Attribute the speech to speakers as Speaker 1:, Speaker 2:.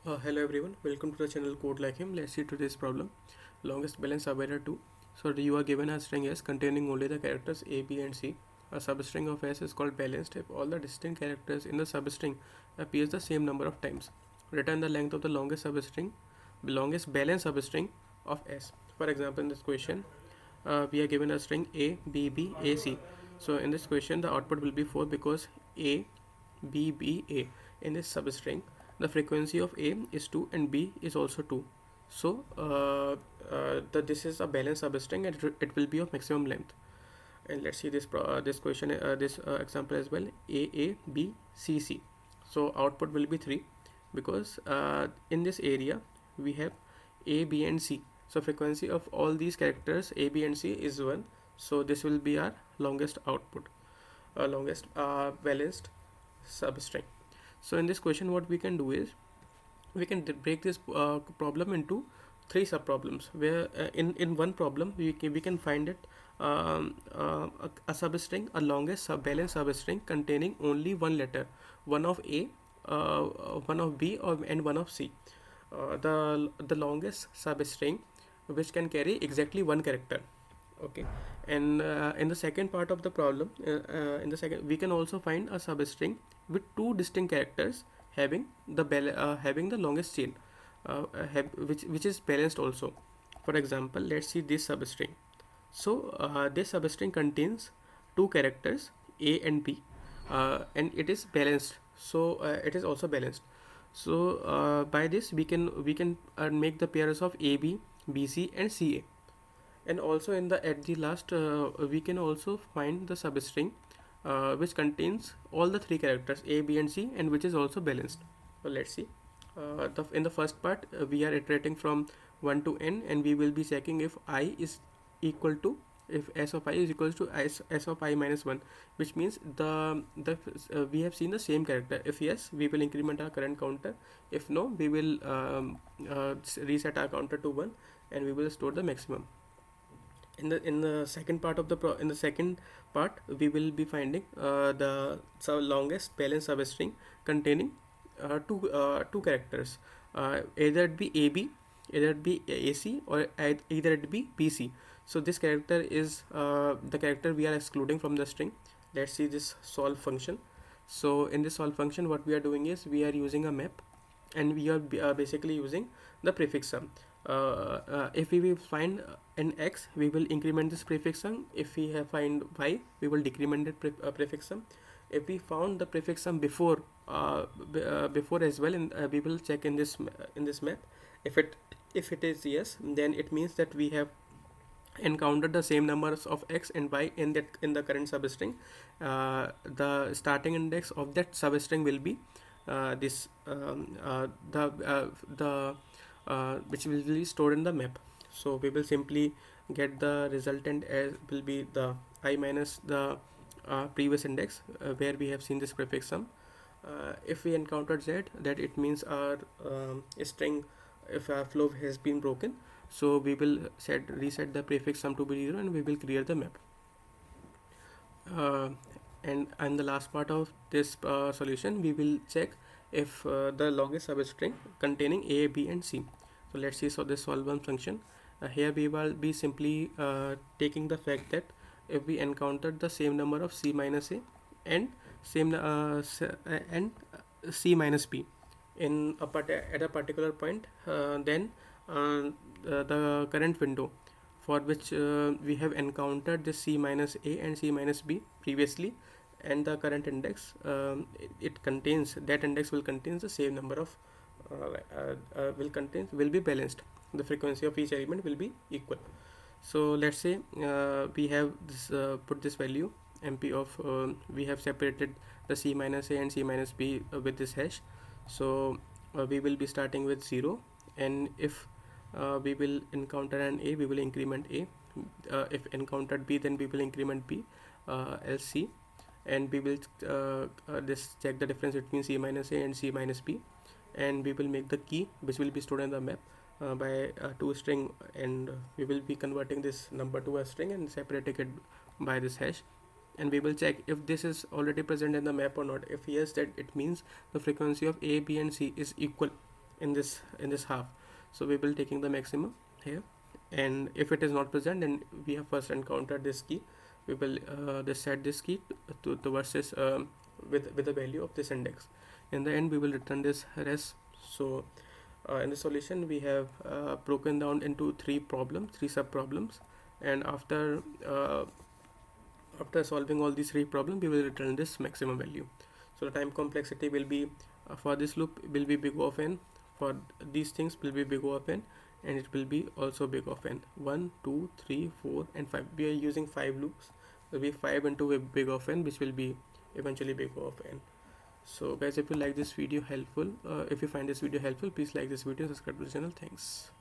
Speaker 1: Hello everyone, welcome to the channel Code Like Him. Let's see today's problem. Longest balance operator 2. So you are given a string S containing only the characters A, B and C. A substring of S is called balanced if all the distinct characters in the substring appears the same number of times. Return the length of the longest balance substring of S. For example, in this question, we are given a string A, B, B, A, C. So in this question, the output will be 4 because A, B, B, A. In this substring, the frequency of A is 2 and B is also 2. So this is a balanced substring and it will be of maximum length. And let's see this question, this example as well. A, B, C, C. So output will be 3 because in this area we have A, B and C. So frequency of all these characters A, B and C is 1. So this will be our longest output, longest balanced substring. So in this question what we can do is we can break this problem into three subproblems where in one problem we can find it a substring, a longest balanced substring containing only one letter, one of A, one of B and one of C. The longest substring which can carry exactly one character. Okay. And in the second part of the problem, in the second we can also find a substring with two distinct characters having having the longest chain, which is balanced also. For example, let's see this substring. So this substring contains two characters A and B, and it is balanced. So it is also balanced. So by this we can make the pairs of AB, BC and CA. And also in the at the last we can also find the substring which contains all the three characters A, B and C and which is also balanced. So let's see. In the first part we are iterating from 1 to n and we will be checking if I is equal to, if s of I is equal to s of I minus 1, which means we have seen the same character. If yes, we will increment our current counter. If no, we will reset our counter to 1 and we will store the maximum. In the second part of in the second part we will be finding the longest balanced substring containing two characters, either it be AB, either it be AC or either it be BC. So this character is the character we are excluding from the string. Let's see this solve function. So in this solve function what we are doing is we are using a map and we are basically using the prefix sum. If we will find an x, we will increment this prefix sum. If we have find y, we will decrement the prefix sum. If we found the prefix sum before as well, we will check in this map. If it is yes, then it means that we have encountered the same numbers of x and y in the current substring. The starting index of that substring will be this the which will be stored in the map. So we will simply get the resultant as will be the I minus the previous index where we have seen this prefix sum. If we encounter z, that it means our string, if our flow has been broken. So we will reset the prefix sum to be 0 and we will clear the map. And the last part of this solution, we will check if the longest substring containing A, B and C. So let's see. So this solve one function. Here we will be simply taking the fact that if we encountered the same number of C minus A and C minus B at a particular point, then the current window for which we have encountered this C minus A and C minus B previously, and the current index, that index will contain the same number of will be balanced. The frequency of each element will be equal. So let's say we have this put this value MP of we have separated the C minus A and C minus B with this hash. So we will be starting with 0, and if we will encounter an A, we will increment A. If encountered B, then we will increment B, else C, and we will this check the difference between C minus A and C minus B, and we will make the key which will be stored in the map by to a string, and we will be converting this number to a string and separating it by this hash. And we will check if this is already present in the map or not. If yes, that it means the frequency of A, B and C is equal. in this half. So we will taking the maximum here, and if it is not present, then we have first encountered this key. We will just set this key to versus with the value of this index. In the end, we will return this res. So in the solution, we have broken down into three sub problems, and after solving all these three problems, we will return this maximum value. So the time complexity will be for this loop will be big O of n, for these things will be big O of n, and it will be also big O of n. 1, 2, 3, 4 and 5. We are using 5 loops. There will be 5 into a big O of n, which will be eventually big O of n. So guys, if you like this video helpful, if you find this video helpful, please like this video, subscribe to the channel. Thanks.